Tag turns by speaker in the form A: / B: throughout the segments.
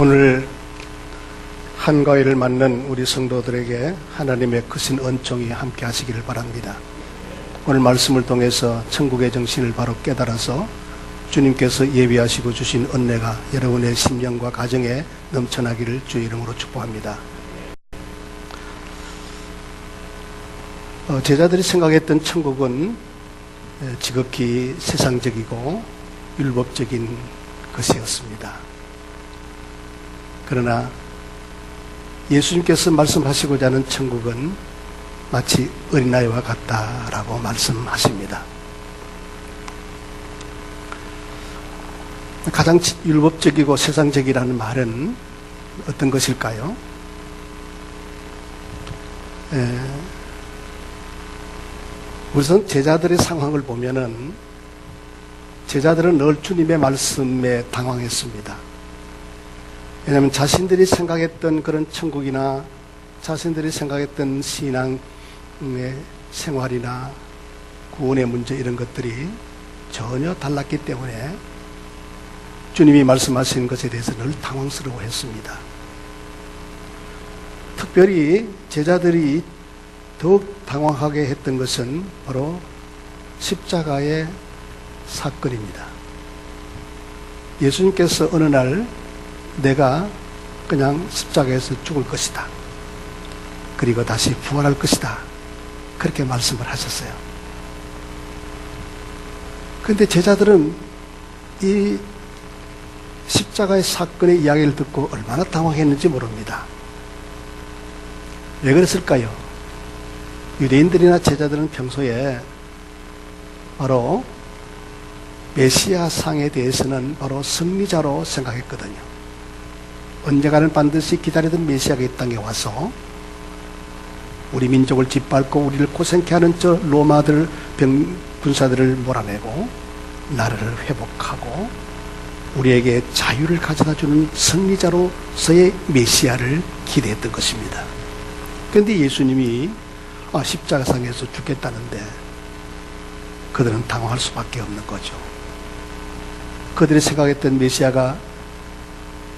A: 오늘 한가위를 맞는 우리 성도들에게 하나님의 크신 은총이 함께 하시기를 바랍니다. 오늘 말씀을 통해서 천국의 정신을 바로 깨달아서 주님께서 예비하시고 주신 은혜가 여러분의 심령과 가정에 넘쳐나기를 주의 이름으로 축복합니다. 제자들이 생각했던 천국은 지극히 세상적이고 율법적인 것이었습니다. 그러나 예수님께서 말씀하시고자 하는 천국은 마치 어린아이와 같다라고 말씀하십니다. 가장 율법적이고 세상적이라는 말은 어떤 것일까요? 우선 제자들의 상황을 보면은 제자들은 늘 주님의 말씀에 당황했습니다. 왜냐하면 자신들이 생각했던 그런 천국이나 자신들이 생각했던 신앙의 생활이나 구원의 문제 이런 것들이 전혀 달랐기 때문에 주님이 말씀하신 것에 대해서 늘 당황스러워했습니다. 특별히 제자들이 더욱 당황하게 했던 것은 바로 십자가의 사건입니다. 예수님께서 어느 날 내가 그냥 십자가에서 죽을 것이다. 그리고 다시 부활할 것이다. 그렇게 말씀을 하셨어요. 그런데 제자들은 이 십자가의 사건의 이야기를 듣고 얼마나 당황했는지 모릅니다. 왜 그랬을까요? 유대인들이나 제자들은 평소에 바로 메시아상에 대해서는 바로 승리자로 생각했거든요. 언젠가는 반드시 기다리던 메시아가 이 땅에 와서 우리 민족을 짓밟고 우리를 고생케 하는 저 로마들 군사들을 몰아내고 나라를 회복하고 우리에게 자유를 가져다주는 승리자로서의 메시아를 기대했던 것입니다. 그런데 예수님이 십자가상에서 죽겠다는데 그들은 당황할 수밖에 없는 거죠. 그들이 생각했던 메시아가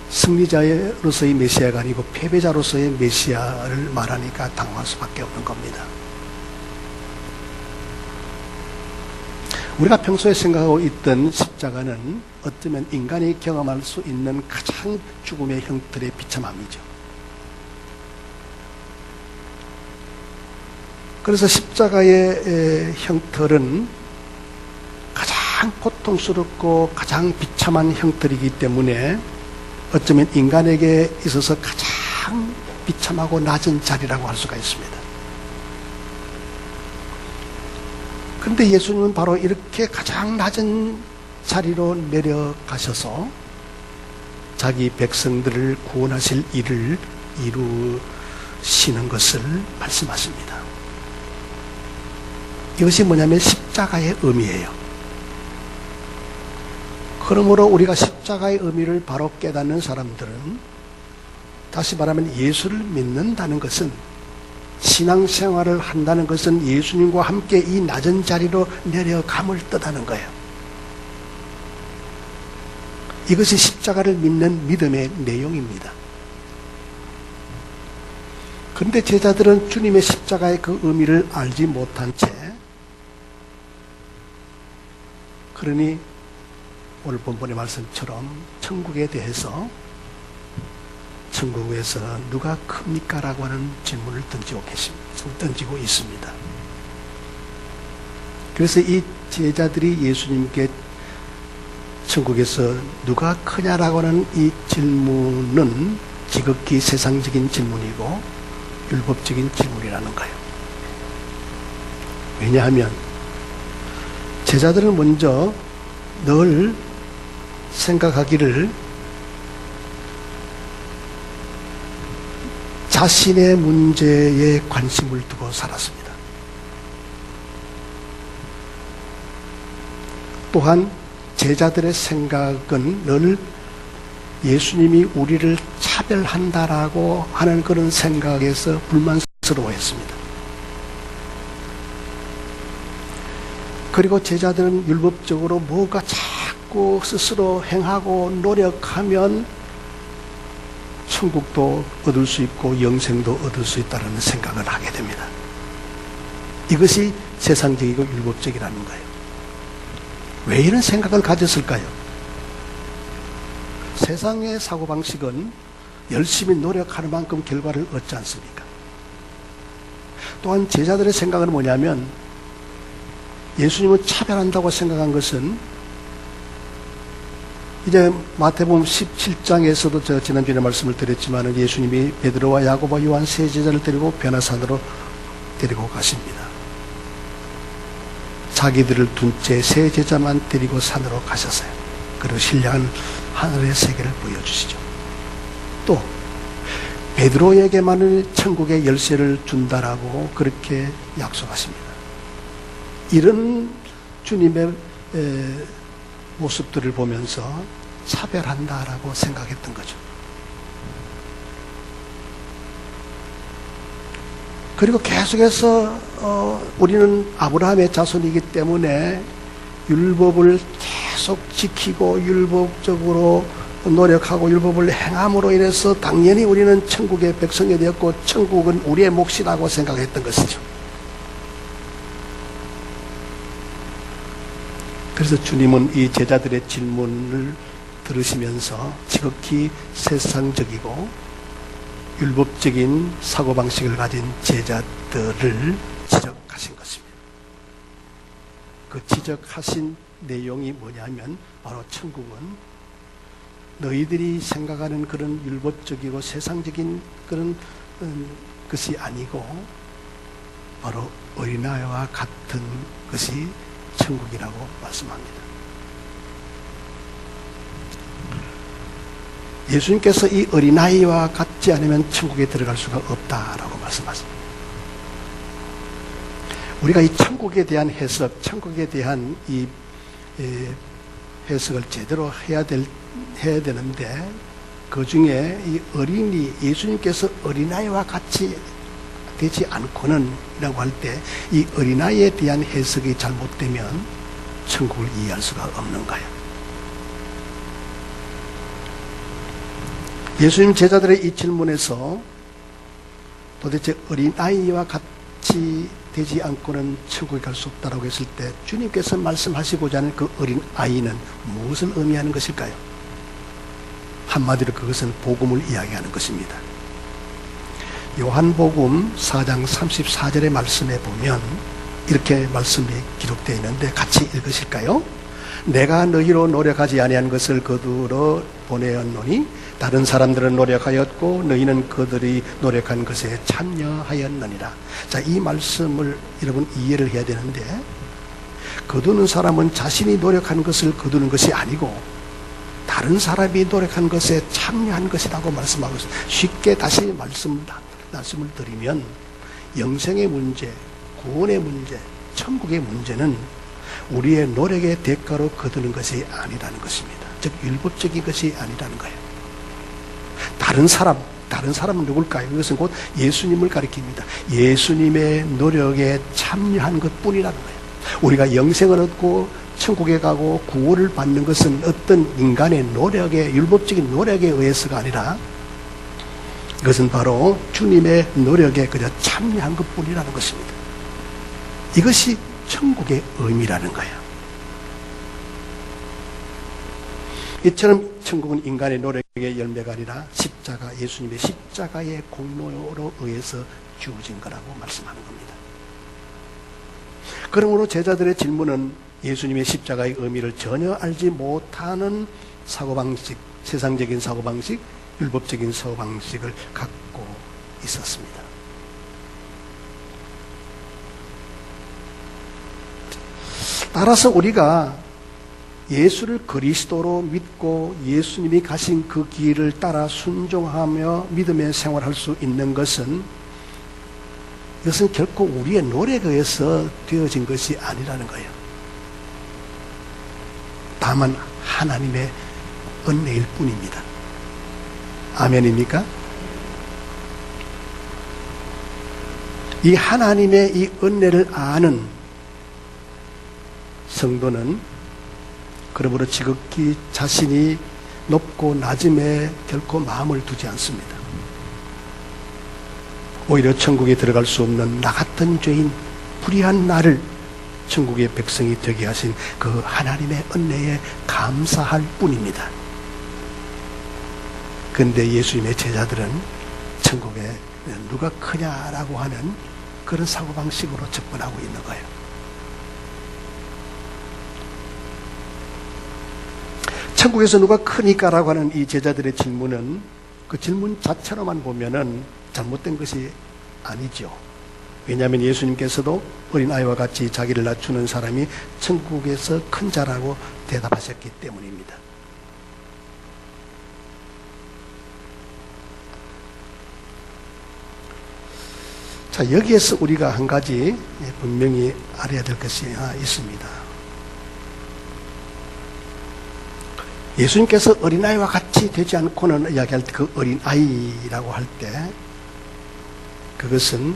A: 승리자로서의 메시아가 아니고 패배자로서의 메시아를 말하니까 당황할 수밖에 없는 겁니다. 우리가 평소에 생각하고 있던 십자가는 어쩌면 인간이 경험할 수 있는 가장 죽음의 형틀의 비참함이죠. 그래서 십자가의 형틀은 가장 고통스럽고 가장 비참한 형틀이기 때문에 어쩌면 인간에게 있어서 가장 비참하고 낮은 자리라고 할 수가 있습니다. 그런데 예수님은 바로 이렇게 가장 낮은 자리로 내려가셔서 자기 백성들을 구원하실 일을 이루시는 것을 말씀하십니다. 이것이 뭐냐면 십자가의 의미예요. 그러므로 우리가 십자가의 의미를 바로 깨닫는 사람들은 다시 말하면 예수를 믿는다는 것은 신앙생활을 한다는 것은 예수님과 함께 이 낮은 자리로 내려감을 뜻하는 거예요. 이것이 십자가를 믿는 믿음의 내용입니다. 그런데 제자들은 주님의 십자가의 그 의미를 알지 못한 채 그러니 오늘 본문의 말씀처럼 천국에 대해서 천국에서 누가 큽니까? 라고 하는 질문을 던지고 있습니다. 그래서 이 제자들이 예수님께 천국에서 누가 크냐라고 하는 이 질문은 지극히 세상적인 질문이고 율법적인 질문이라는 거예요. 왜냐하면 제자들은 먼저 늘 생각하기를 자신의 문제에 관심을 두고 살았습니다. 또한 제자들의 생각은 늘 예수님이 우리를 차별한다라고 하는 그런 생각에서 불만스러워했습니다. 그리고 제자들은 율법적으로 뭐가 자꾸 스스로 행하고 노력하면 천국도 얻을 수 있고 영생도 얻을 수 있다는 생각을 하게 됩니다. 이것이 세상적이고 율법적이라는 거예요. 왜 이런 생각을 가졌을까요? 세상의 사고방식은 열심히 노력하는 만큼 결과를 얻지 않습니까? 또한 제자들의 생각은 뭐냐면 예수님을 차별한다고 생각한 것은 이제 마태복음 17장에서도 제가 지난주에 말씀을 드렸지만 예수님이 베드로와 야고보와 요한 세 제자를 데리고 변화산으로 데리고 가십니다. 자기들을 둔 채 세 제자만 데리고 산으로 가셨어요. 그리고 신령한 하늘의 세계를 보여주시죠. 또 베드로에게만은 천국의 열쇠를 준다라고 그렇게 약속하십니다. 이런 주님의 모습들을 보면서 차별한다라고 생각했던 거죠. 그리고 계속해서 우리는 아브라함의 자손이기 때문에 율법을 계속 지키고 율법적으로 노력하고 율법을 행함으로 인해서 당연히 우리는 천국의 백성이 되었고 천국은 우리의 몫이라고 생각했던 것이죠. 그래서 주님은 이 제자들의 질문을 들으시면서 지극히 세상적이고 율법적인 사고방식을 가진 제자들을 지적하신 것입니다. 그 지적하신 내용이 뭐냐면 바로 천국은 너희들이 생각하는 그런 율법적이고 세상적인 그런 것이 아니고 바로 어린아이와 같은 것이 천국이라고 말씀합니다. 예수님께서 이 어린아이와 같지 않으면 천국에 들어갈 수가 없다라고 말씀하십니다. 우리가 이 천국에 대한 해석, 천국에 대한 이 해석을 제대로 해야 되는데 그 중에 이 어린이, 예수님께서 어린아이와 같이 되지 않고는 이라고 할 때 이 어린아이에 대한 해석이 잘못되면 천국을 이해할 수가 없는 거예요. 예수님 제자들의 이 질문에서 도대체 어린아이와 같이 되지 않고는 천국에 갈 수 없다고 했을 때 주님께서 말씀하시고자 하는 그 어린아이는 무엇을 의미하는 것일까요? 한마디로 그것은 복음을 이야기하는 것입니다. 요한복음 4장 34절의 말씀에 보면 이렇게 말씀이 기록되어 있는데 같이 읽으실까요? 내가 너희로 노력하지 아니한 것을 거두러 보내었노니 다른 사람들은 노력하였고 너희는 그들이 노력한 것에 참여하였느니라. 자, 이 말씀을 여러분 이해를 해야 되는데 거두는 사람은 자신이 노력한 것을 거두는 것이 아니고 다른 사람이 노력한 것에 참여한 것이라고 말씀하고 있습니다. 쉽게 다시 말씀을 드리면 영생의 문제, 구원의 문제, 천국의 문제는 우리의 노력의 대가로 거두는 것이 아니라는 것입니다. 즉 율법적인 것이 아니라는 거예요. 다른 사람은 누굴까요? 이것은 곧 예수님을 가리킵니다. 예수님의 노력에 참여한 것뿐이라는 거예요. 우리가 영생을 얻고 천국에 가고 구원을 받는 것은 어떤 인간의 노력에, 율법적인 노력에 의해서가 아니라 이것은 바로 주님의 노력에 그저 참여한 것뿐이라는 것입니다. 이것이 천국의 의미라는 거예요. 이처럼 천국은 인간의 노력의 열매가 아니라 십자가, 예수님의 십자가의 공로로 의해서 주어진 거라고 말씀하는 겁니다. 그러므로 제자들의 질문은 예수님의 십자가의 의미를 전혀 알지 못하는 사고방식, 세상적인 사고방식, 율법적인 사고방식을 갖고 있었습니다. 따라서 우리가 예수를 그리스도로 믿고 예수님이 가신 그 길을 따라 순종하며 믿음의 생활할 수 있는 것은 이것은 결코 우리의 노력에 의해서 되어진 것이 아니라는 거예요. 다만 하나님의 은혜일 뿐입니다. 아멘입니까? 이 하나님의 이 은혜를 아는 성도는 그러므로 지극히 자신이 높고 낮음에 결코 마음을 두지 않습니다. 오히려 천국에 들어갈 수 없는 나 같은 죄인, 불의한 나를 천국의 백성이 되게 하신 그 하나님의 은혜에 감사할 뿐입니다. 그런데 예수님의 제자들은 천국에 누가 크냐라고 하는 그런 사고방식으로 접근하고 있는 거예요. 천국에서 누가 크니까라고 하는 이 제자들의 질문은 그 질문 자체로만 보면은 잘못된 것이 아니죠. 왜냐하면 예수님께서도 어린아이와 같이 자기를 낮추는 사람이 천국에서 큰 자라고 대답하셨기 때문입니다. 자, 여기에서 우리가 한 가지 분명히 알아야 될 것이 있습니다. 예수님께서 어린아이와 같이 되지 않고는 이야기할 때 그 어린아이라고 할 때 그것은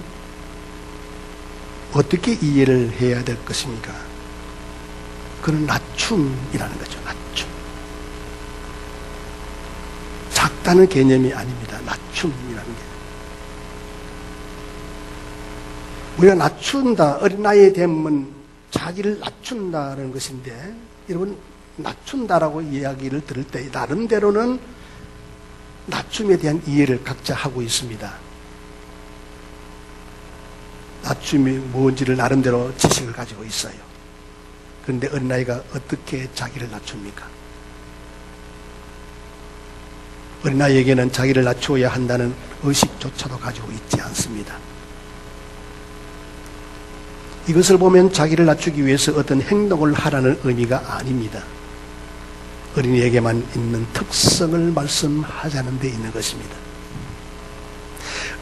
A: 어떻게 이해를 해야 될 것입니까? 그건 낮춤이라는 거죠. 낮춤. 작다는 개념이 아닙니다. 낮춤이라는 게. 우리가 낮춘다, 어린아이의 됨은 자기를 낮춘다는 것인데, 여러분, 낮춘다라고 이야기를 들을 때, 나름대로는 낮춤에 대한 이해를 각자 하고 있습니다. 낮춤이 뭔지를 나름대로 지식을 가지고 있어요. 그런데 어린아이가 어떻게 자기를 낮춥니까? 어린아이에게는 자기를 낮추어야 한다는 의식조차도 가지고 있지 않습니다. 이것을 보면 자기를 낮추기 위해서 어떤 행동을 하라는 의미가 아닙니다. 어린이에게만 있는 특성을 말씀하자는 데 있는 것입니다.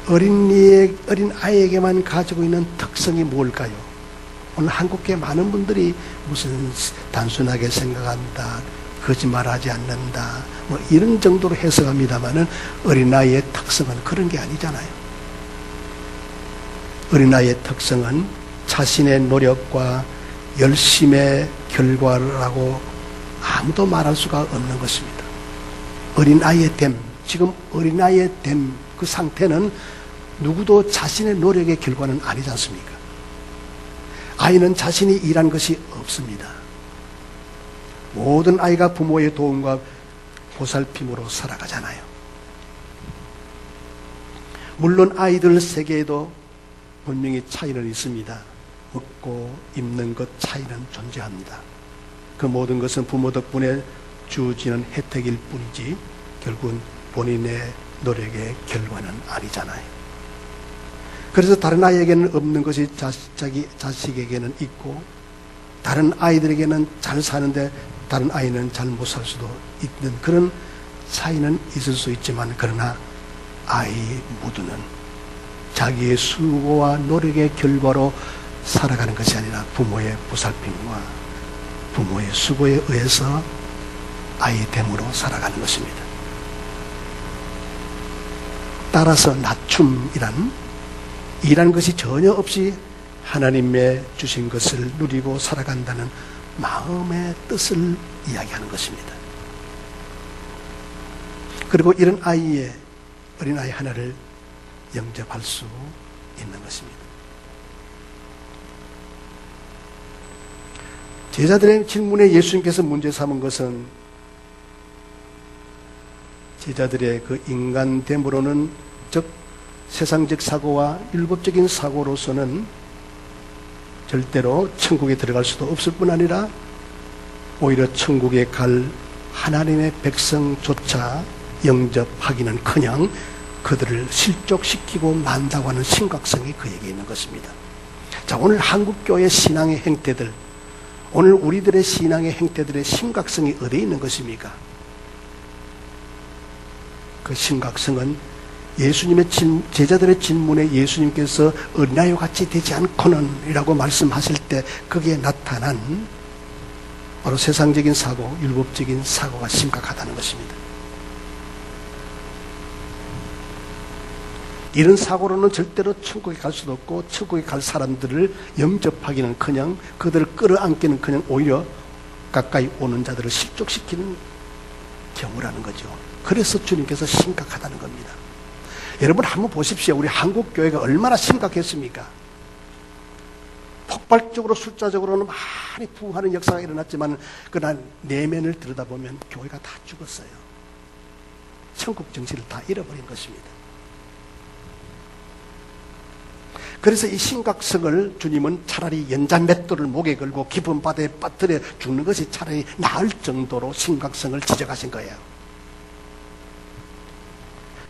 A: 어린아이에게만 가지고 있는 특성이 뭘까요? 오늘 한국계 많은 분들이 무슨 단순하게 생각한다, 거짓말하지 않는다, 뭐 이런 정도로 해석합니다만은 어린아이의 특성은 그런 게 아니잖아요. 어린아이의 특성은 자신의 노력과 열심의 결과라고 아무도 말할 수가 없는 것입니다. 어린아이의 됨, 지금 어린아이의 됨, 그 상태는 누구도 자신의 노력의 결과는 아니지 않습니까? 아이는 자신이 일한 것이 없습니다. 모든 아이가 부모의 도움과 보살핌으로 살아가잖아요. 물론 아이들 세계에도 분명히 차이는 있습니다. 먹고 입는 것 차이는 존재합니다. 그 모든 것은 부모 덕분에 주어지는 혜택일 뿐이지 결국은 본인의 노력의 결과는 아니잖아요. 그래서 다른 아이에게는 없는 것이 자기 자식에게는 있고, 다른 아이들에게는 잘 사는데 다른 아이는 잘 못 살 수도 있는 그런 차이는 있을 수 있지만, 그러나 아이 모두는 자기의 수고와 노력의 결과로 살아가는 것이 아니라 부모의 보살핌과 부모의 수고에 의해서 아이의 됨으로 살아가는 것입니다. 따라서 낮춤이란 것이 전혀 없이 하나님의 주신 것을 누리고 살아간다는 마음의 뜻을 이야기하는 것입니다. 그리고 이런 어린아이 하나를 영접할 수 있는 것입니다. 제자들의 질문에 예수님께서 문제 삼은 것은 제자들의 그 인간됨으로는, 즉 세상적 사고와 율법적인 사고로서는 절대로 천국에 들어갈 수도 없을 뿐 아니라 오히려 천국에 갈 하나님의 백성조차 영접하기는커녕 그들을 실족시키고 만다고 하는 심각성이 그에게 있는 것입니다. 자, 오늘 한국교회 신앙의 행태들, 오늘 우리들의 신앙의 행태들의 심각성이 어디에 있는 것입니까? 그 심각성은 예수님의 제자들의 질문에 예수님께서 어린아이와 같이 되지 않고는 이라고 말씀하실 때 거기에 나타난 바로 세상적인 사고, 율법적인 사고가 심각하다는 것입니다. 이런 사고로는 절대로 천국에 갈 수도 없고, 천국에 갈 사람들을 영접하기는커녕 그들을 끌어안기는커녕 오히려 가까이 오는 자들을 실족시키는 경우라는 거죠. 그래서 주님께서 심각하다는 겁니다. 여러분 한번 보십시오. 우리 한국 교회가 얼마나 심각했습니까? 폭발적으로 숫자적으로는 많이 부흥하는 역사가 일어났지만 그러나 내면을 들여다보면 교회가 다 죽었어요. 천국 정신을 다 잃어버린 것입니다. 그래서 이 심각성을 주님은 차라리 연잔맷돌을 목에 걸고 깊은 바다에 빠뜨려 죽는 것이 차라리 나을 정도로 심각성을 지적하신 거예요.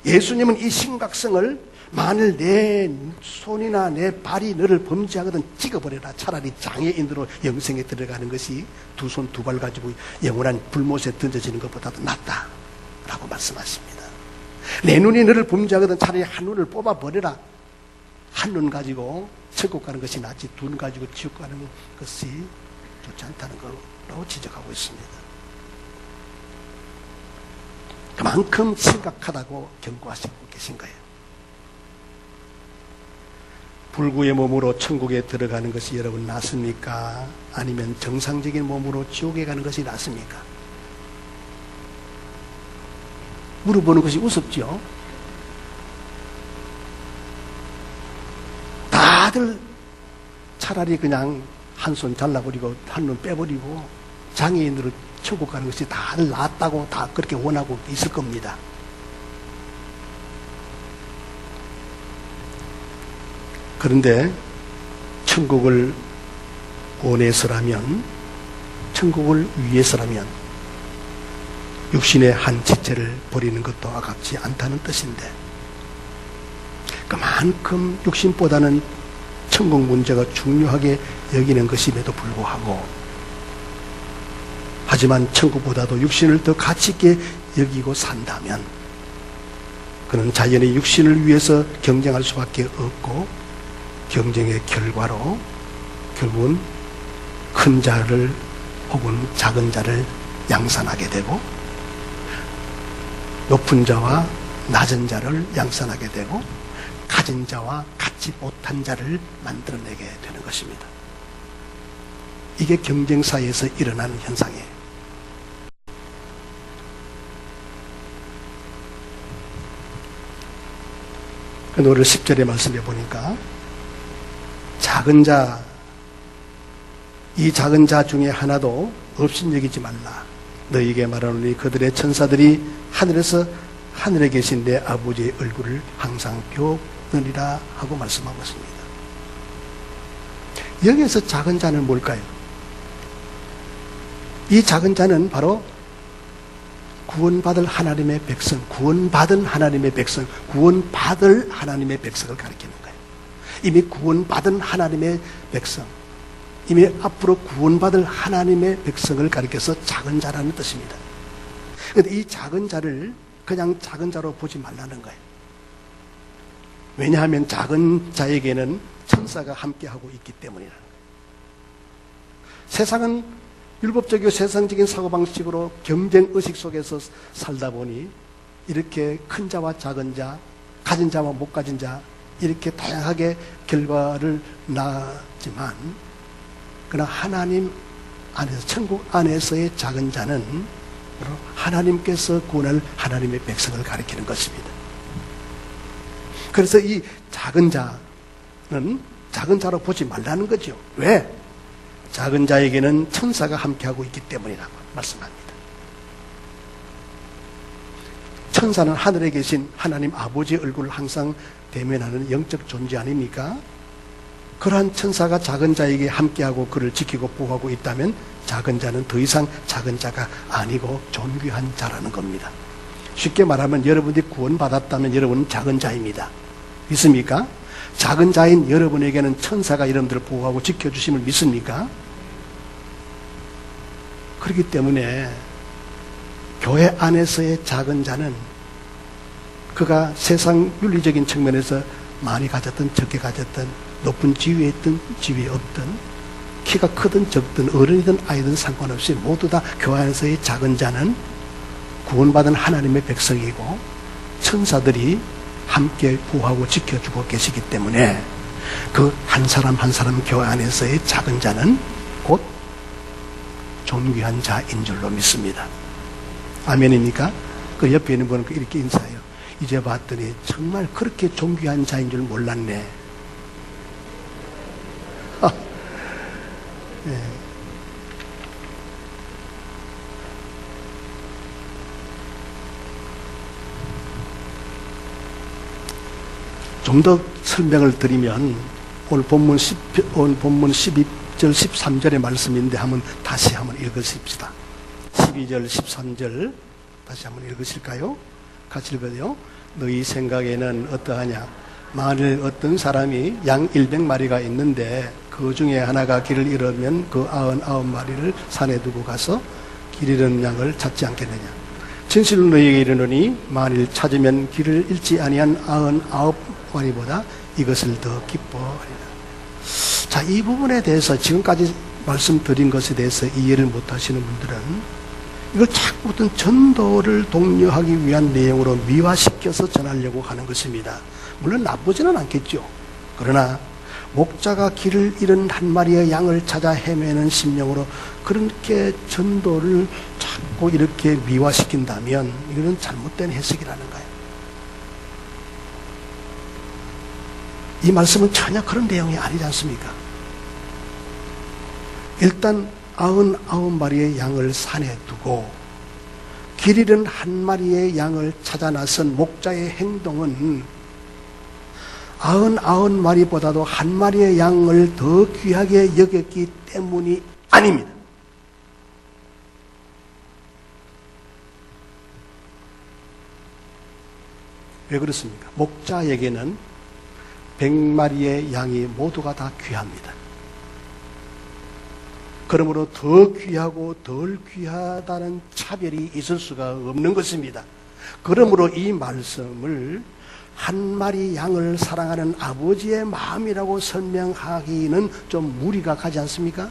A: 예수님은 이 심각성을 만일 내 손이나 내 발이 너를 범죄하거든 찍어버려라. 차라리 장애인으로 영생에 들어가는 것이 두 손 두 발 가지고 영원한 불못에 던져지는 것보다도 낫다 라고 말씀하십니다. 내 눈이 너를 범죄하거든 차라리 한 눈을 뽑아버려라. 한 눈 가지고 천국 가는 것이 낫지 두 눈 가지고 지옥 가는 것이 좋지 않다는 걸로 지적하고 있습니다. 그만큼 심각하다고 경고하시고 계신 거예요. 불구의 몸으로 천국에 들어가는 것이 여러분 낫습니까? 아니면 정상적인 몸으로 지옥에 가는 것이 낫습니까? 물어보는 것이 우습죠? 다들 차라리 그냥 한 손 잘라버리고 한 눈 빼버리고 장애인으로 천국 가는 것이 다들 낫다고 다 그렇게 원하고 있을 겁니다. 그런데 천국을 원해서라면, 천국을 위해서라면 육신의 한 지체를 버리는 것도 아깝지 않다는 뜻인데, 그만큼 육신보다는 천국 문제가 중요하게 여기는 것임에도 불구하고, 하지만 천국보다도 육신을 더 가치 있게 여기고 산다면 그는 자연의 육신을 위해서 경쟁할 수밖에 없고, 경쟁의 결과로 결국은 큰 자를 혹은 작은 자를 양산하게 되고, 높은 자와 낮은 자를 양산하게 되고, 가진 자와 갖지 못한 자를 만들어내게 되는 것입니다. 이게 경쟁사에서 일어나는 현상이에요. 오늘 10절의 말씀에 보니까 작은 자, 이 작은 자 중에 하나도 업신여기지 말라. 너희에게 말하노니 그들의 천사들이 하늘에서 하늘에 계신 내 아버지의 얼굴을 항상 뵈느니라 하고 말씀하고 있습니다. 여기에서 작은 자는 뭘까요? 이 작은 자는 바로 구원받을 하나님의 백성, 구원받은 하나님의 백성, 구원받을 하나님의 백성을 가리키는 거예요. 이미 구원받은 하나님의 백성, 이미 앞으로 구원받을 하나님의 백성을 가리켜서 작은 자라는 뜻입니다. 그런데 이 작은 자를 그냥 작은 자로 보지 말라는 거예요. 왜냐하면 작은 자에게는 천사가 함께하고 있기 때문이라. 세상은 율법적이고 세상적인 사고방식으로 경쟁의식 속에서 살다 보니 이렇게 큰 자와 작은 자, 가진 자와 못 가진 자, 이렇게 다양하게 결과를 낳지만, 그러나 하나님 안에서, 천국 안에서의 작은 자는 바로 하나님께서 구원할 하나님의 백성을 가리키는 것입니다. 그래서 이 작은 자는 작은 자로 보지 말라는 거죠. 왜? 작은 자에게는 천사가 함께하고 있기 때문이라고 말씀합니다. 천사는 하늘에 계신 하나님 아버지의 얼굴을 항상 대면하는 영적 존재 아닙니까? 그러한 천사가 작은 자에게 함께하고 그를 지키고 보호하고 있다면 작은 자는 더 이상 작은 자가 아니고 존귀한 자라는 겁니다. 쉽게 말하면 여러분들이 구원받았다면 여러분은 작은 자입니다. 믿습니까? 작은 자인 여러분에게는 천사가 여러분들을 보호하고 지켜주심을 믿습니까? 그렇기 때문에 교회 안에서의 작은 자는 그가 세상 윤리적인 측면에서 많이 가졌든 적게 가졌든, 높은 지위에 있든 지위에 없든, 키가 크든 적든 어른이든 아이든 상관없이 모두 다 교회 안에서의 작은 자는 구원받은 하나님의 백성이고 천사들이 함께 보호하고 지켜주고 계시기 때문에 그 한 사람 한 사람 교회 안에서의 작은 자는 곧 존귀한 자인 줄로 믿습니다. 아멘입니까? 그 옆에 있는 분은 이렇게 인사해요. 이제 봤더니 정말 그렇게 존귀한 자인 줄 몰랐네. 네. 좀 더 설명을 드리면 오늘 본문 12절 13절의 말씀인데 다시 한번 읽으십시다. 12절 13절 다시 한번 읽으실까요? 같이 읽어요. 너희 생각에는 어떠하냐? 만일 어떤 사람이 양 100마리가 있는데 그 중에 하나가 길을 잃으면 그 99마리를 산에 두고 가서 길 잃은 양을 찾지 않겠느냐? 진실로 너희에게 이르노니 만일 찾으면 길을 잃지 아니한 99마리보다 이것을 더 기뻐하리라. 자, 이 부분에 대해서 지금까지 말씀드린 것에 대해서 이해를 못하시는 분들은 이걸 자꾸 어떤 전도를 독려하기 위한 내용으로 미화시켜서 전하려고 하는 것입니다. 물론 나쁘지는 않겠죠. 그러나 목자가 길을 잃은 한 마리의 양을 찾아 헤매는 심령으로 그렇게 전도를 자꾸 이렇게 미화시킨다면 이거는 잘못된 해석이라는 거예요. 이 말씀은 전혀 그런 내용이 아니지 않습니까? 일단 99마리의 양을 산에 두고 길 잃은 한 마리의 양을 찾아 나선 목자의 행동은 99마리보다도 한 마리의 양을 더 귀하게 여겼기 때문이 아닙니다. 왜 그렇습니까? 목자에게는 100마리의 양이 모두가 다 귀합니다. 그러므로 더 귀하고 덜 귀하다는 차별이 있을 수가 없는 것입니다. 그러므로 이 말씀을 한 마리 양을 사랑하는 아버지의 마음이라고 설명하기는 좀 무리가 가지 않습니까?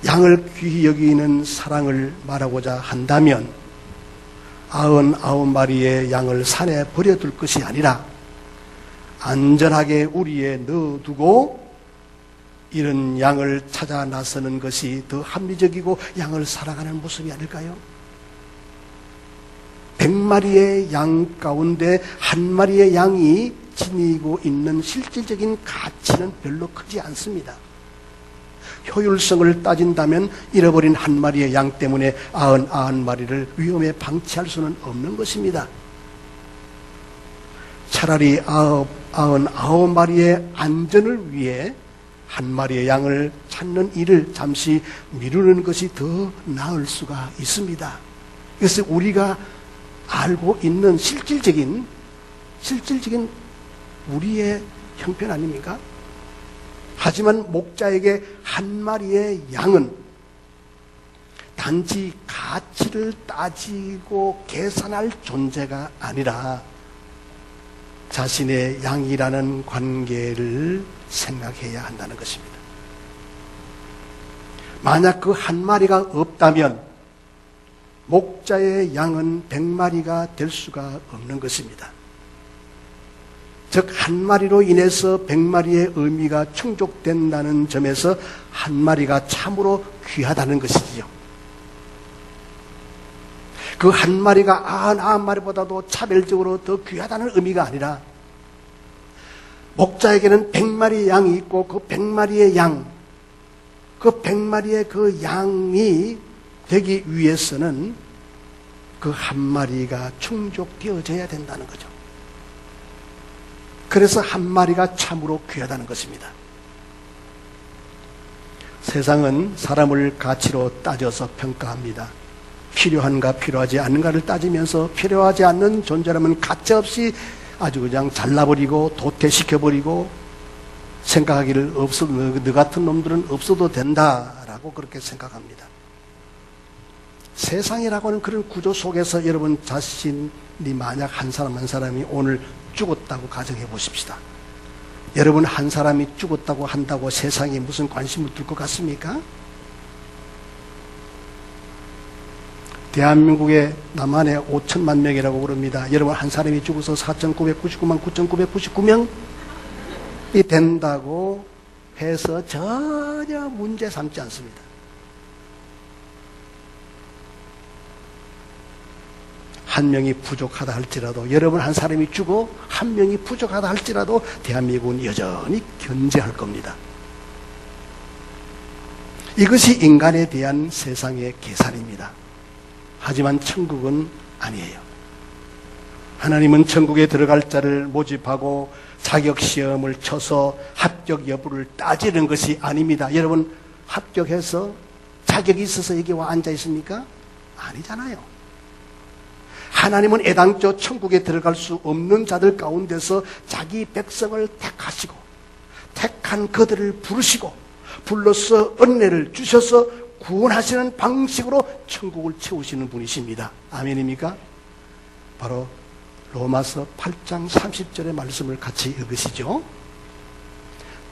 A: 양을 귀히 여기는 사랑을 말하고자 한다면 99마리의 양을 산에 버려둘 것이 아니라 안전하게 우리에 넣어두고 이런 양을 찾아 나서는 것이 더 합리적이고 양을 사랑하는 모습이 아닐까요? 100마리의 양 가운데 한 마리의 양이 지니고 있는 실질적인 가치는 별로 크지 않습니다. 효율성을 따진다면 잃어버린 한 마리의 양 때문에 99마리를 위험에 방치할 수는 없는 것입니다. 차라리 99마리의 안전을 위해 한 마리의 양을 찾는 일을 잠시 미루는 것이 더 나을 수가 있습니다. 그래서 우리가 알고 있는 실질적인 우리의 형편 아닙니까? 하지만 목자에게 한 마리의 양은 단지 가치를 따지고 계산할 존재가 아니라 자신의 양이라는 관계를 생각해야 한다는 것입니다. 만약 그 한 마리가 없다면 목자의 양은 100마리가 될 수가 없는 것입니다. 즉 한 마리로 인해서 100마리의 의미가 충족된다는 점에서 한 마리가 참으로 귀하다는 것이지요. 그 한 마리가 99마리보다도 차별적으로 더 귀하다는 의미가 아니라 목자에게는 100마리의 양이 있고 그 100마리의 양, 그 100마리의 그 양이 되기 위해서는 그 한 마리가 충족되어져야 된다는 거죠. 그래서 한 마리가 참으로 귀하다는 것입니다. 세상은 사람을 가치로 따져서 평가합니다. 필요한가 필요하지 않는가를 따지면서 필요하지 않는 존재라면 가차없이 아주 그냥 잘라버리고 도태시켜버리고 생각하기를 너 같은 놈들은 없어도 된다라고 그렇게 생각합니다. 세상이라고는 그런 구조 속에서 여러분 자신이 만약 한 사람이 오늘 죽었다고 가정해 보십시다. 여러분 한 사람이 죽었다고 한다고 세상에 무슨 관심을 둘 것 같습니까? 대한민국의 남한에 5천만 명이라고 그럽니다. 여러분 한 사람이 죽어서 4,999만 9,999명이 된다고 해서 전혀 문제 삼지 않습니다. 한 명이 부족하다 할지라도, 여러분 한 사람이 죽어 한 명이 부족하다 할지라도 대한민국은 여전히 견제할 겁니다. 이것이 인간에 대한 세상의 계산입니다. 하지만 천국은 아니에요. 하나님은 천국에 들어갈 자를 모집하고 자격시험을 쳐서 합격 여부를 따지는 것이 아닙니다. 여러분, 합격해서 자격이 있어서 여기 와 앉아 있습니까? 아니잖아요. 하나님은 애당초 천국에 들어갈 수 없는 자들 가운데서 자기 백성을 택하시고 택한 그들을 부르시고 불러서 은혜를 주셔서 구원하시는 방식으로 천국을 채우시는 분이십니다. 아멘입니까? 바로 로마서 8장 30절의 말씀을 같이 읽으시죠.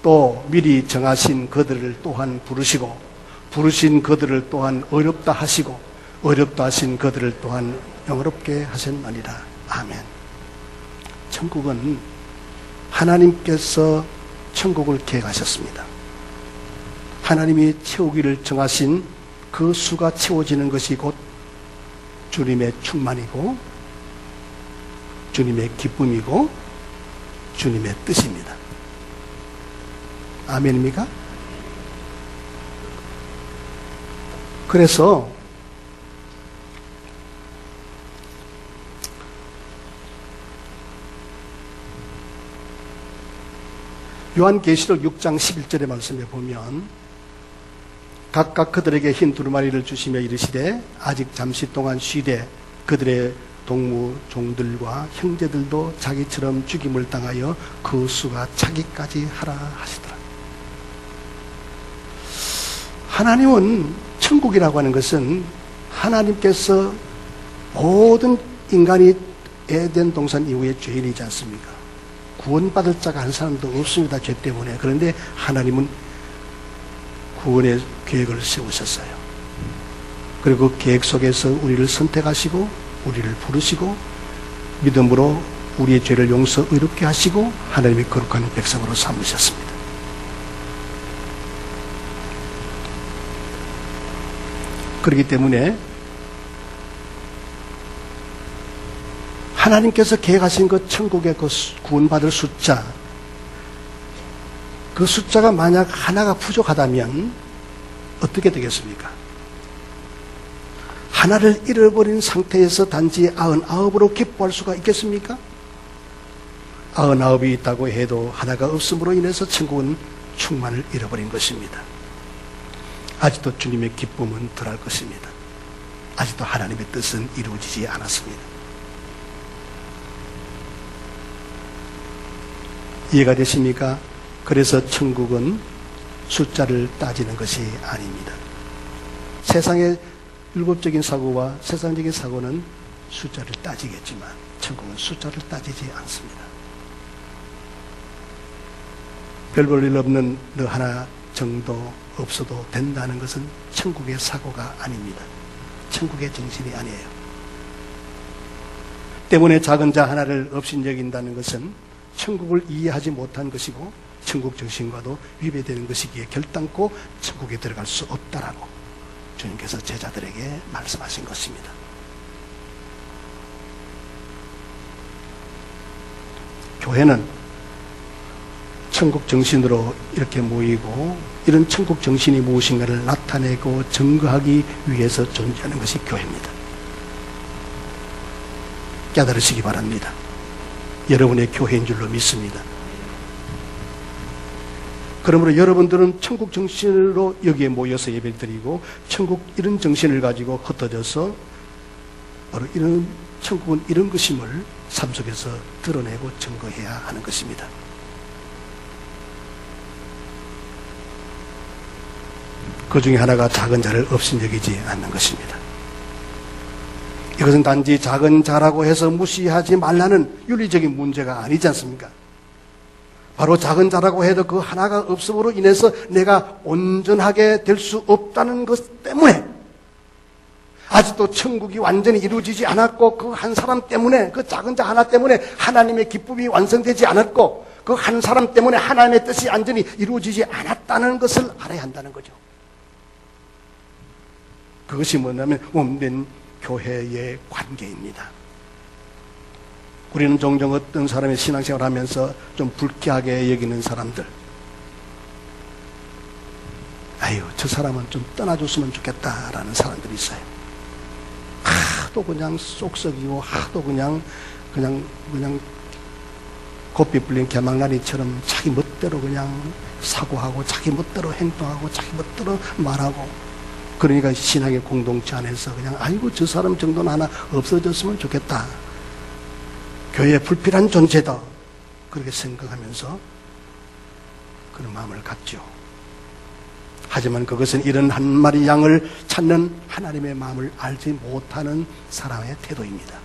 A: 또 미리 정하신 그들을 또한 부르시고 부르신 그들을 또한 어렵다 하시고 어렵다 하신 그들을 또한 영어롭게 하셨느니라. 아멘. 천국은 하나님께서 천국을 계획하셨습니다. 하나님이 채우기를 정하신 그 수가 채워지는 것이 곧 주님의 충만이고 주님의 기쁨이고 주님의 뜻입니다. 아멘입니까? 그래서 요한계시록 6장 11절의 말씀에 보면 각각 그들에게 흰 두루마리를 주시며 이르시되 아직 잠시 동안 쉬되 그들의 동무 종들과 형제들도 자기처럼 죽임을 당하여 그 수가 차기까지 하라 하시더라. 하나님은 천국이라고 하는 것은 하나님께서 모든 인간이 에덴 동산 이후에 죄인이지 않습니까? 구원받을 자가 한 사람도 없습니다. 죄 때문에. 그런데 하나님은 구원의 계획을 세우셨어요. 그리고 그 계획 속에서 우리를 선택하시고 우리를 부르시고 믿음으로 우리의 죄를 용서 의롭게 하시고 하나님의 거룩한 백성으로 삼으셨습니다. 그렇기 때문에 하나님께서 계획하신 그 천국의 그 구원받을 숫자, 그 숫자가 만약 하나가 부족하다면 어떻게 되겠습니까? 하나를 잃어버린 상태에서 단지 99으로 기뻐할 수가 있겠습니까? 99이 있다고 해도 하나가 없음으로 인해서 천국은 충만을 잃어버린 것입니다. 아직도 주님의 기쁨은 덜할 것입니다. 아직도 하나님의 뜻은 이루어지지 않았습니다. 이해가 되십니까? 그래서 천국은 숫자를 따지는 것이 아닙니다. 세상의 율법적인 사고와 세상적인 사고는 숫자를 따지겠지만 천국은 숫자를 따지지 않습니다. 별 볼 일 없는 너 하나 정도 없어도 된다는 것은 천국의 사고가 아닙니다. 천국의 정신이 아니에요. 때문에 작은 자 하나를 업신여긴다는 것은 천국을 이해하지 못한 것이고 천국 정신과도 위배되는 것이기에 결단코 천국에 들어갈 수 없다라고 주님께서 제자들에게 말씀하신 것입니다. 교회는 천국 정신으로 이렇게 모이고 이런 천국 정신이 무엇인가를 나타내고 증거하기 위해서 존재하는 것이 교회입니다. 깨달으시기 바랍니다. 여러분의 교회인 줄로 믿습니다. 그러므로 여러분들은 천국 정신으로 여기에 모여서 예배를 드리고 천국 이런 정신을 가지고 흩어져서 바로 이런 천국은 이런 것임을 삶 속에서 드러내고 증거해야 하는 것입니다. 그 중에 하나가 작은 자를 업신여기지 않는 것입니다. 이것은 단지 작은 자라고 해서 무시하지 말라는 윤리적인 문제가 아니지 않습니까? 바로 작은 자라고 해도 그 하나가 없음으로 인해서 내가 온전하게 될 수 없다는 것 때문에 아직도 천국이 완전히 이루어지지 않았고 그 한 사람 때문에 그 작은 자 하나 때문에 하나님의 기쁨이 완성되지 않았고 그 한 사람 때문에 하나님의 뜻이 완전히 이루어지지 않았다는 것을 알아야 한다는 거죠. 그것이 뭐냐면 몸된 교회의 관계입니다. 우리는 종종 어떤 사람의 신앙생활을 하면서 좀 불쾌하게 여기는 사람들, 아유, 저 사람은 좀 떠나줬으면 좋겠다라는 사람들이 있어요. 하도 그냥 쏙썩이고 하도 그냥 곱비 불린 개망나니처럼 자기 멋대로 그냥 사고하고 자기 멋대로 행동하고 자기 멋대로 말하고, 그러니까 신앙의 공동체 안에서 그냥 아이고 저 사람 정도는 하나 없어졌으면 좋겠다, 교회에 불필요한 존재다, 그렇게 생각하면서 그런 마음을 갖죠. 하지만 그것은 이런 한 마리 양을 찾는 하나님의 마음을 알지 못하는 사람의 태도입니다.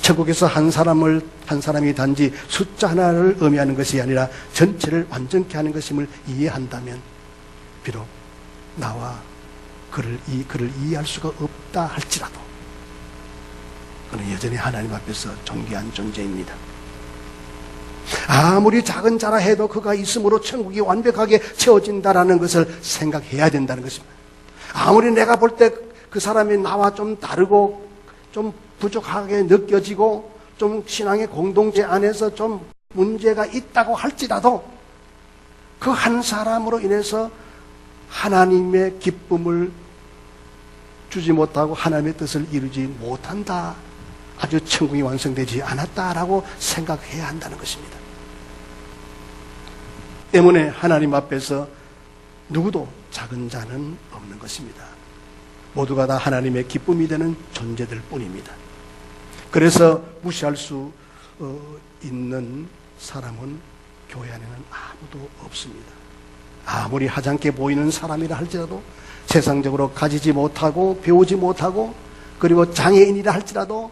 A: 천국에서 한 사람이 단지 숫자 하나를 의미하는 것이 아니라 전체를 완전케 하는 것임을 이해한다면, 비록 나와 그를 이해할 수가 없다 할지라도 그는 여전히 하나님 앞에서 존귀한 존재입니다. 아무리 작은 자라 해도 그가 있음으로 천국이 완벽하게 채워진다라는 것을 생각해야 된다는 것입니다. 아무리 내가 볼 때 그 사람이 나와 좀 다르고 좀 부족하게 느껴지고 좀 신앙의 공동체 안에서 좀 문제가 있다고 할지라도 그 한 사람으로 인해서 하나님의 기쁨을 주지 못하고 하나님의 뜻을 이루지 못한다, 아주 천국이 완성되지 않았다라고 생각해야 한다는 것입니다. 때문에 하나님 앞에서 누구도 작은 자는 없는 것입니다. 모두가 다 하나님의 기쁨이 되는 존재들 뿐입니다. 그래서 무시할 수 있는 사람은 교회 안에는 아무도 없습니다. 아무리 하찮게 보이는 사람이라 할지라도, 세상적으로 가지지 못하고 배우지 못하고, 그리고 장애인이라 할지라도,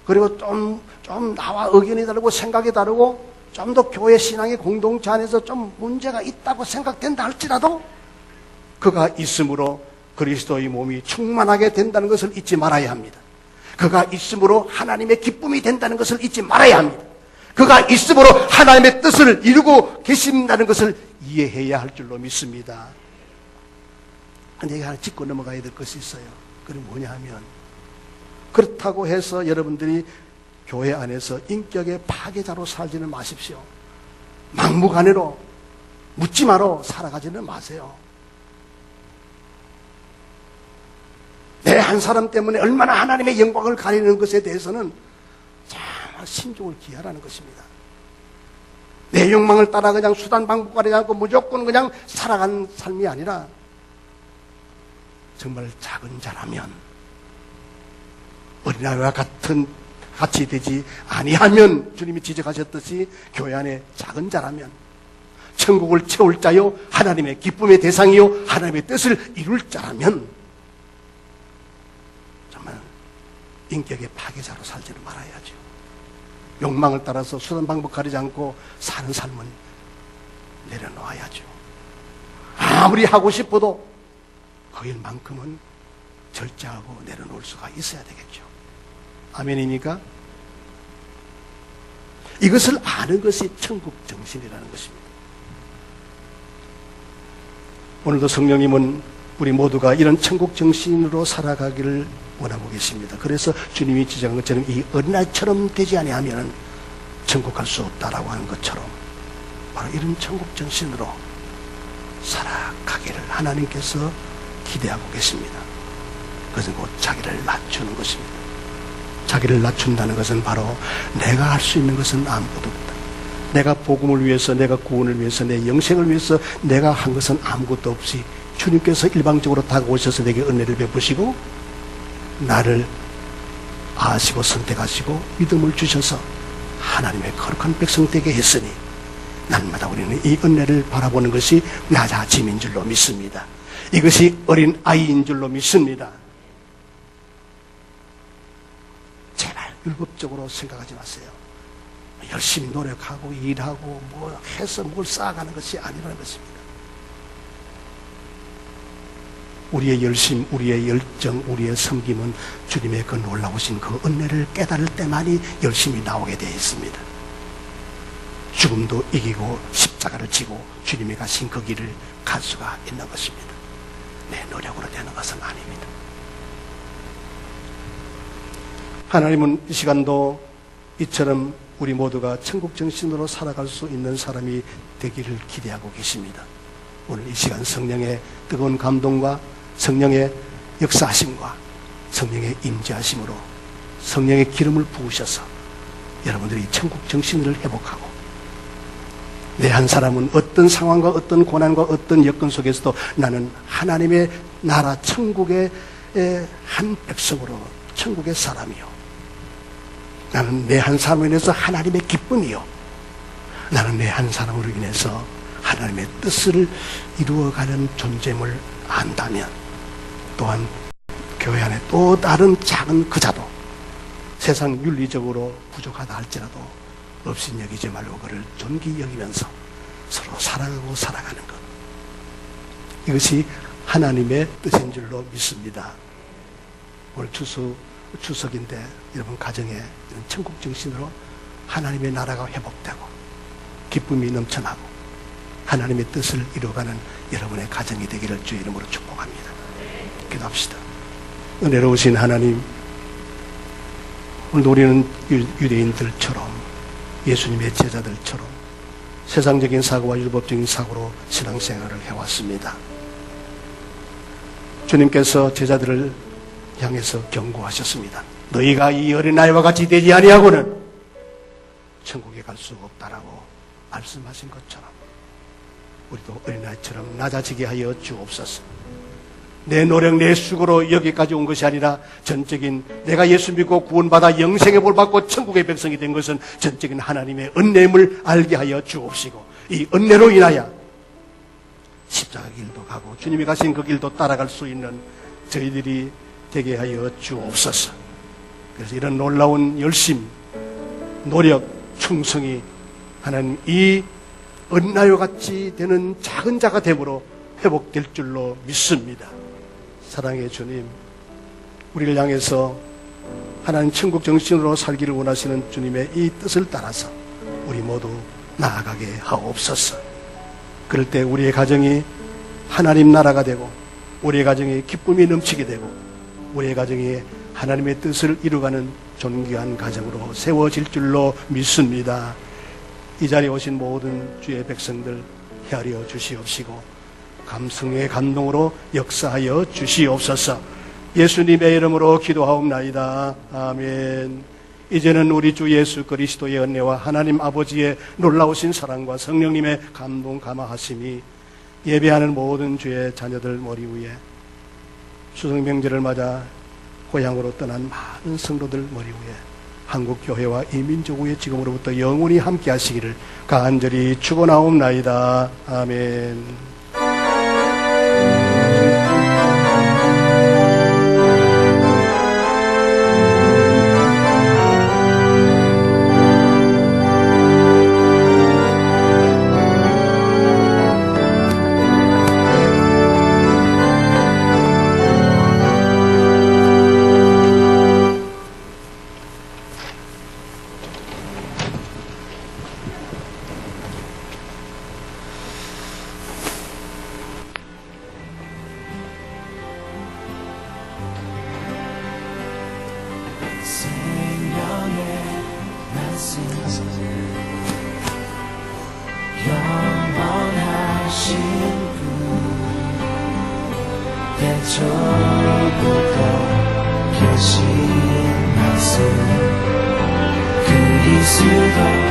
A: 그리고 좀 나와 의견이 다르고 생각이 다르고 좀 더 교회 신앙의 공동체 안에서 좀 문제가 있다고 생각된다 할지라도 그가 있음으로 그리스도의 몸이 충만하게 된다는 것을 잊지 말아야 합니다. 그가 있음으로 하나님의 기쁨이 된다는 것을 잊지 말아야 합니다. 그가 있음으로 하나님의 뜻을 이루고 계신다는 것을 이해해야 할 줄로 믿습니다. 근데 하나 짚고 넘어가야 될 것이 있어요. 그게 뭐냐 하면, 그렇다고 해서 여러분들이 교회 안에서 인격의 파괴자로 살지는 마십시오. 막무가내로 묻지마로 살아가지는 마세요. 내 한 사람 때문에 얼마나 하나님의 영광을 가리는 것에 대해서는 정말 신중을 기하라는 것입니다. 내 욕망을 따라 그냥 수단 방법 가리지 않고 무조건 그냥 살아가는 삶이 아니라, 정말 작은 자라면, 어린아이와 같이 되지 아니하면, 주님이 지적하셨듯이 교회 안에 작은 자라면, 천국을 채울 자요 하나님의 기쁨의 대상이요 하나님의 뜻을 이룰 자라면 정말 인격의 파괴자로 살지는 말아야죠. 욕망을 따라서 수단 방법 가리지 않고 사는 삶은 내려놓아야죠. 아무리 하고 싶어도 그 일만큼은 절제하고 내려놓을 수가 있어야 되겠죠. 아멘입니까? 이것을 아는 것이 천국 정신이라는 것입니다. 오늘도 성령님은 우리 모두가 이런 천국 정신으로 살아가기를 원하고 계십니다. 그래서 주님이 지적한 것처럼 이 어린아이처럼 되지 아니하면 천국 갈 수 없다라고 하는 것처럼 바로 이런 천국 정신으로 살아가기를 하나님께서 기대하고 계십니다. 그것은 곧 자기를 낮추는 것입니다. 자기를 낮춘다는 것은 바로 내가 할 수 있는 것은 아무것도 없다. 내가 복음을 위해서, 내가 구원을 위해서, 내 영생을 위해서 내가 한 것은 아무것도 없이 주님께서 일방적으로 다가오셔서 내게 은혜를 베푸시고 나를 아시고 선택하시고 믿음을 주셔서 하나님의 거룩한 백성 되게 했으니 날마다 우리는 이 은혜를 바라보는 것이 낮아짐인 줄로 믿습니다. 이것이 어린 아이인 줄로 믿습니다. 제발 율법적으로 생각하지 마세요. 열심히 노력하고 일하고 뭐 해서 뭘 쌓아가는 것이 아니라는 것입니다. 우리의 열심, 우리의 열정, 우리의 섬김은 주님의 그 놀라우신 그 은혜를 깨달을 때만이 열심히 나오게 되어 있습니다. 죽음도 이기고 십자가를 지고 주님이 가신 그 길을 갈 수가 있는 것입니다. 내 노력으로 되는 것은 아닙니다. 하나님은 이 시간도 이처럼 우리 모두가 천국 정신으로 살아갈 수 있는 사람이 되기를 기대하고 계십니다. 오늘 이 시간 성령의 뜨거운 감동과 성령의 역사하심과 성령의 임재하심으로 성령의 기름을 부으셔서 여러분들이 천국 정신을 회복하고 내 한 사람은 어떤 상황과 어떤 고난과 어떤 여건 속에서도 나는 하나님의 나라 천국의 한 백성으로 천국의 사람이요, 나는 내 한 사람으로 인해서 하나님의 기쁨이요, 나는 내 한 사람으로 인해서 하나님의 뜻을 이루어가는 존재임을 안다면 또한 교회 안에 또 다른 작은 그자도 세상 윤리적으로 부족하다 할지라도 없인 여기지 말고 그를 존귀 여기면서 서로 사랑하고 살아가는 것, 이것이 하나님의 뜻인 줄로 믿습니다. 오늘 추석인데 여러분 가정에 이런 천국 정신으로 하나님의 나라가 회복되고 기쁨이 넘쳐나고 하나님의 뜻을 이루어가는 여러분의 가정이 되기를 주의 이름으로 축복합니다. 기도합시다. 은혜로우신 하나님, 오늘도 우리는 유대인들처럼 예수님의 제자들처럼 세상적인 사고와 율법적인 사고로 신앙생활을 해왔습니다. 주님께서 제자들을 향해서 경고하셨습니다. 너희가 이 어린아이와 같이 되지 아니하고는 천국에 갈 수 없다라고 말씀하신 것처럼 우리도 어린아이처럼 낮아지게 하여 주옵소서. 내 노력, 내 수고로 여기까지 온 것이 아니라 전적인 내가 예수 믿고 구원받아 영생의 볼 받고 천국의 백성이 된 것은 전적인 하나님의 은혜임을 알게 하여 주옵시고 이 은혜로 인하여 십자가 길도 가고 주님이 가신 그 길도 따라갈 수 있는 저희들이 되게 하여 주옵소서. 그래서 이런 놀라운 열심, 노력, 충성이 하나님 이 은나요 같이 되는 작은 자가 됨으로 회복될 줄로 믿습니다. 사랑의 주님, 우리를 향해서 하나님 천국 정신으로 살기를 원하시는 주님의 이 뜻을 따라서 우리 모두 나아가게 하옵소서. 그럴 때 우리의 가정이 하나님 나라가 되고 우리의 가정이 기쁨이 넘치게 되고 우리의 가정이 하나님의 뜻을 이루어가는 존귀한 가정으로 세워질 줄로 믿습니다. 이 자리에 오신 모든 주의 백성들 헤아려 주시옵시고 감성의 감동으로 역사하여 주시옵소서. 예수님의 이름으로 기도하옵나이다. 아멘. 이제는 우리 주 예수 그리스도의 은혜와 하나님 아버지의 놀라우신 사랑과 성령님의 감동 감화하심이 예배하는 모든 주의 자녀들 머리 위에 추석 명절을 맞아 고향으로 떠난 많은 성도들 머리 위에 한국교회와 이 민족 위에 지금으로부터 영원히 함께 하시기를 간절히 축원하옵나이다. 아멘.
B: 영원하신 분 대초부터 계신 말씀 그리스도